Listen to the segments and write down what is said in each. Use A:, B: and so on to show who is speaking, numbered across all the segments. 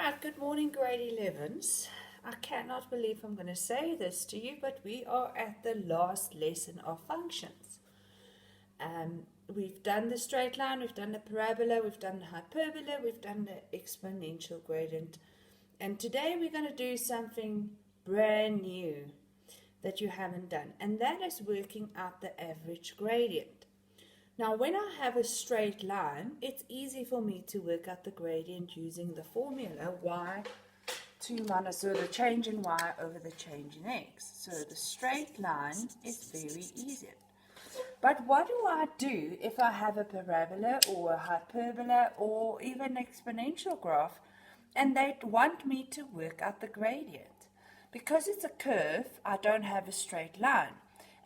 A: Right, good morning, grade 11s. I cannot believe I'm going to say this to you, but we are at the last lesson of functions. We've done the straight line, we've done the parabola, we've done the hyperbola, we've done the exponential gradient. And today we're going to do something brand new that you haven't done, and that is working out the average gradient. Now, when I have a straight line, it's easy for me to work out the gradient using the formula y2 minus, so the change in y over the change in x. So the straight line is very easy. But what do I do if I have a parabola or a hyperbola or even an exponential graph and they want me to work out the gradient? Because it's a curve, I don't have a straight line.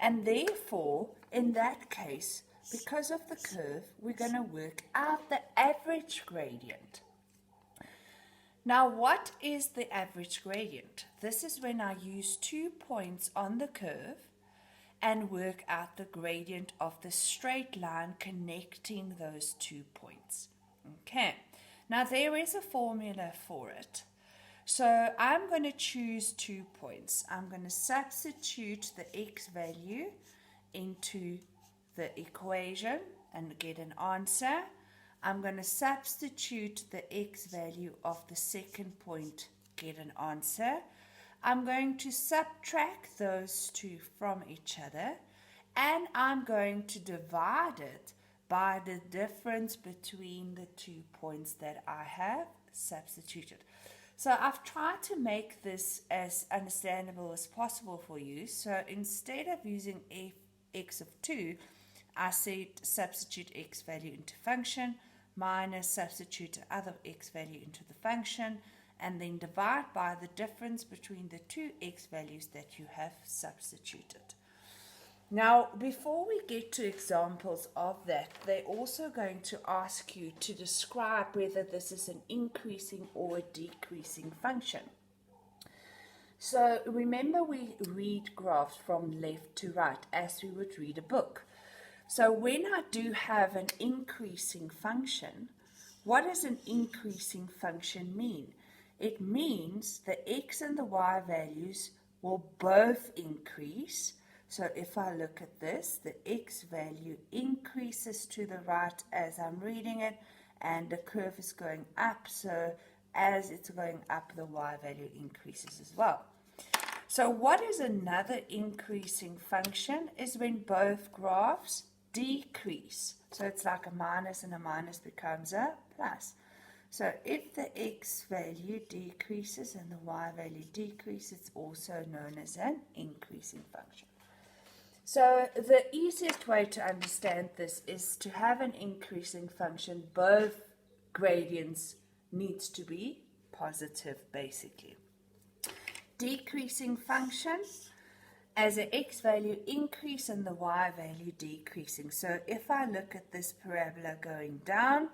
A: And therefore, in that case, because of the curve, we're going to work out the average gradient. Now, what is the average gradient? This is when I use 2 points on the curve and work out the gradient of the straight line connecting those 2 points. Okay, now there is a formula for it. So I'm going to choose 2 points. I'm going to substitute the x value into the equation and get an answer. I'm going to substitute the x value of the second point, get an answer. I'm going to subtract those two from each other, and I'm going to divide it by the difference between the 2 points that I have substituted. So I've tried to make this as understandable as possible for you. So instead of using x of 2, I said substitute x value into function, minus substitute the other x value into the function, and then divide by the difference between the two x values that you have substituted. Now, before we get to examples of that, they're also going to ask you to describe whether this is an increasing or a decreasing function. So remember, we read graphs from left to right as we would read a book. So when I do have an increasing function, what does an increasing function mean? It means the x and the y values will both increase. So if I look at this, the x value increases to the right as I'm reading it, and the curve is going up. So as it's going up, the y value increases as well. So what is another increasing function is when both graphs decrease. So it's like a minus and a minus becomes a plus. So if the x value decreases and the y value decreases, it's also known as an increasing function. So the easiest way to understand this is to have an increasing function, both gradients needs to be positive basically. Decreasing function, as the x value increase and the y value decreasing. So if I look at this parabola going down,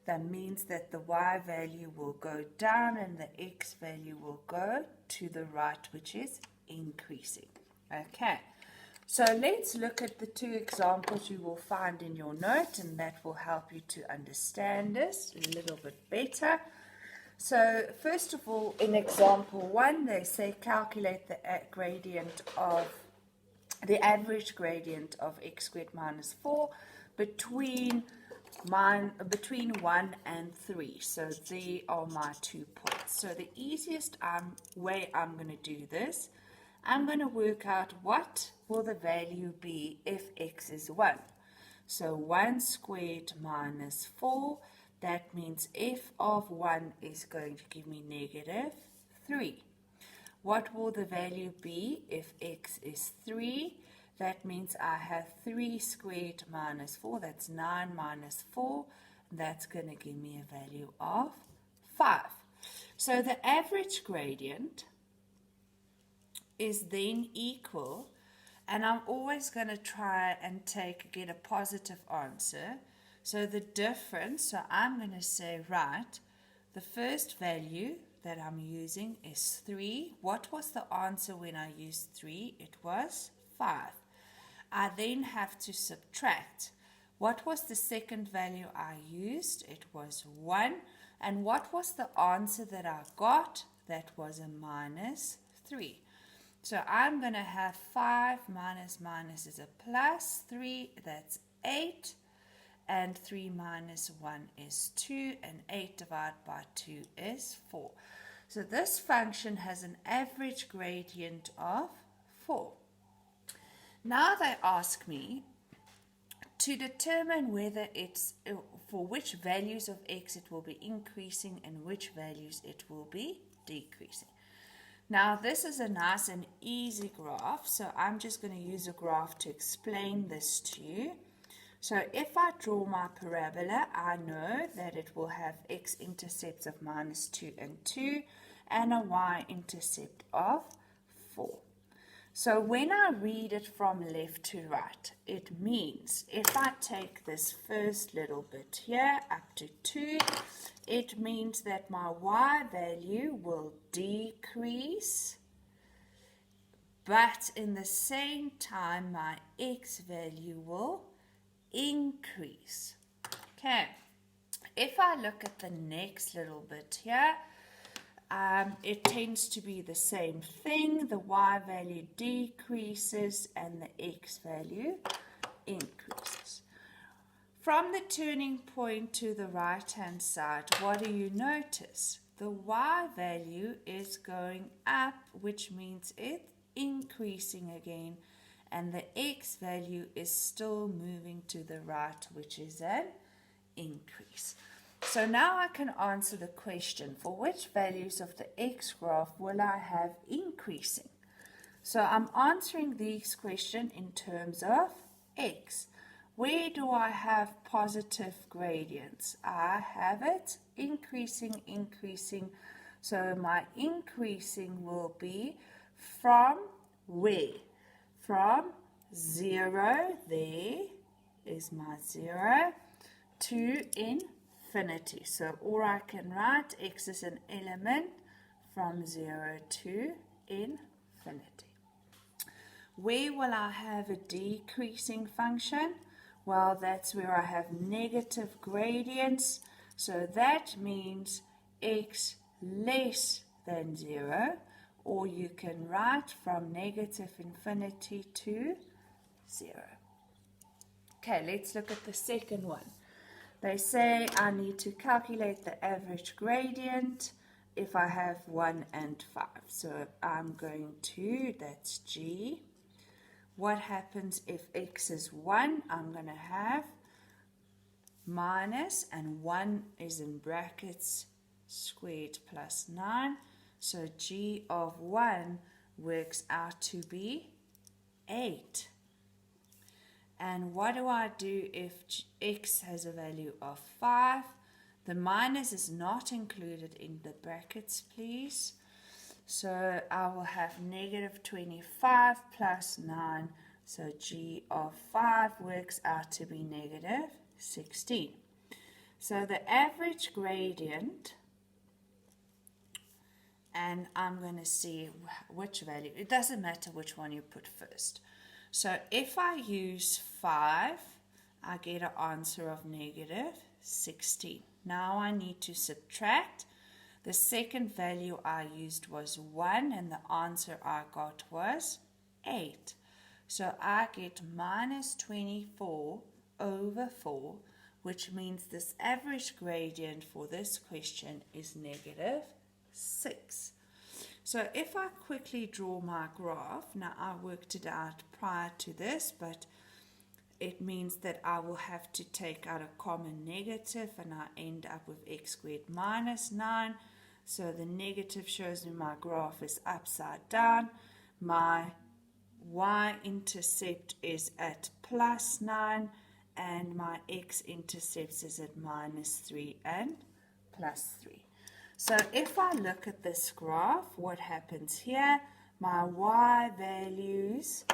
A: that means that the y value will go down and the x value will go to the right, which is increasing. Okay, so let's look at the two examples you will find in your note, and that will help you to understand this a little bit better. So first of all, in example 1, they say calculate the gradient of the average gradient of x squared minus 4 between 1 and 3. So they are my 2 points. So the easiest way I'm going to do this, I'm going to work out what will the value be if x is 1. So 1 squared minus 4, that means f of 1 is going to give me negative 3. What will the value be if x is 3? That means I have 3 squared minus 4, that's 9 minus 4. That's going to give me a value of 5. So the average gradient is then equal, and I'm always going to try and get a positive answer. So the difference, so I'm going to say, right, the first value that I'm using is 3. What was the answer when I used 3? It was 5. I then have to subtract. What was the second value I used? It was 1. And what was the answer that I got? That was a minus 3. So I'm going to have 5 minus minus is a plus 3, that's 8. And 3 minus 1 is 2, and 8 divided by 2 is 4. So this function has an average gradient of 4. Now they ask me to determine whether it's for which values of x it will be increasing and which values it will be decreasing. Now this is a nice and easy graph, so I'm just going to use a graph to explain this to you. So if I draw my parabola, I know that it will have x-intercepts of minus 2 and 2 and a y-intercept of 4. So when I read it from left to right, it means if I take this first little bit here up to 2, it means that my y value will decrease, but in the same time my x value will increase. Okay, if I look at the next little bit here, it tends to be the same thing. The y value decreases and the x value increases. From the turning point to the right hand side, what do you notice? The y value is going up, which means it's increasing again, and the x value is still moving to the right, which is an increase. So now I can answer the question, for which values of the x graph will I have increasing? So I'm answering this question in terms of x. Where do I have positive gradients? I have it increasing, increasing. So my increasing will be from where? From 0, there is my 0, to infinity. So, or I can write x is an element from 0 to infinity. Where will I have a decreasing function? Well, that's where I have negative gradients. So that means x less than 0. Or you can write from negative infinity to 0. Okay, let's look at the second one. They say I need to calculate the average gradient if I have 1 and 5. So I'm going to, that's G. What happens if x is 1? I'm going to have minus, and 1 is in brackets, squared plus 9. So G of 1 works out to be 8. And what do I do if x has a value of 5? The minus is not included in the brackets, please. So I will have negative 25 plus 9. So G of 5 works out to be negative 16. So the average gradient, and I'm going to see which value. It doesn't matter which one you put first. So if I use 5, I get an answer of negative 16. Now I need to subtract. The second value I used was 1, and the answer I got was 8. So I get minus 24 over 4, which means this average gradient for this question is negative 6. So if I quickly draw my graph, now I worked it out prior to this, but it means that I will have to take out a common negative, and I end up with x squared minus 9. So the negative shows me my graph is upside down. My y-intercept is at plus 9, and my x-intercept is at minus 3 and plus 3. So if I look at this graph, what happens here? My y values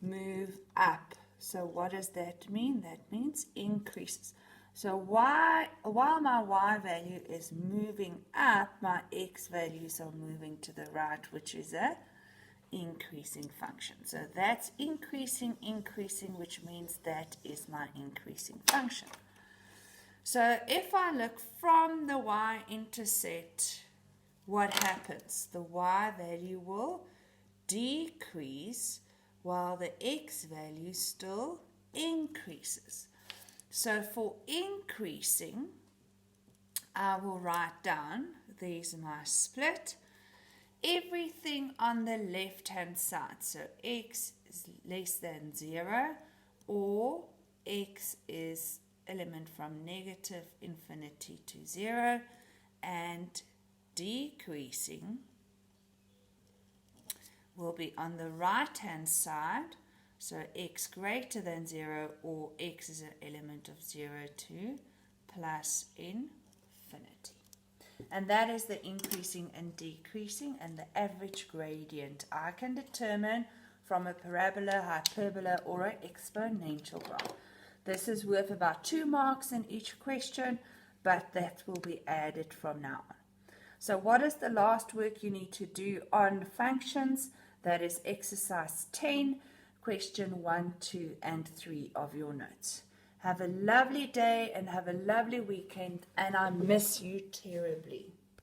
A: move up. So what does that mean? That means increases. So while my y value is moving up, my x values are moving to the right, which is a increasing function. So that's increasing, increasing, which means that is my increasing function. So if I look from the y-intercept, what happens? The y value will decrease while the x value still increases. So for increasing, I will write down, there's my split, everything on the left hand side. So x is less than 0, or x is element from negative infinity to 0, and decreasing will be on the right hand side. So x greater than 0, or x is an element of 0 to plus infinity. And that is the increasing and decreasing, and the average gradient I can determine from a parabola, hyperbola, or an exponential graph. This is worth about 2 marks in each question, but that will be added from now on. So what is the last work you need to do on functions? That is exercise 10, question 1, 2, and 3 of your notes. Have a lovely day and have a lovely weekend, and I miss you terribly.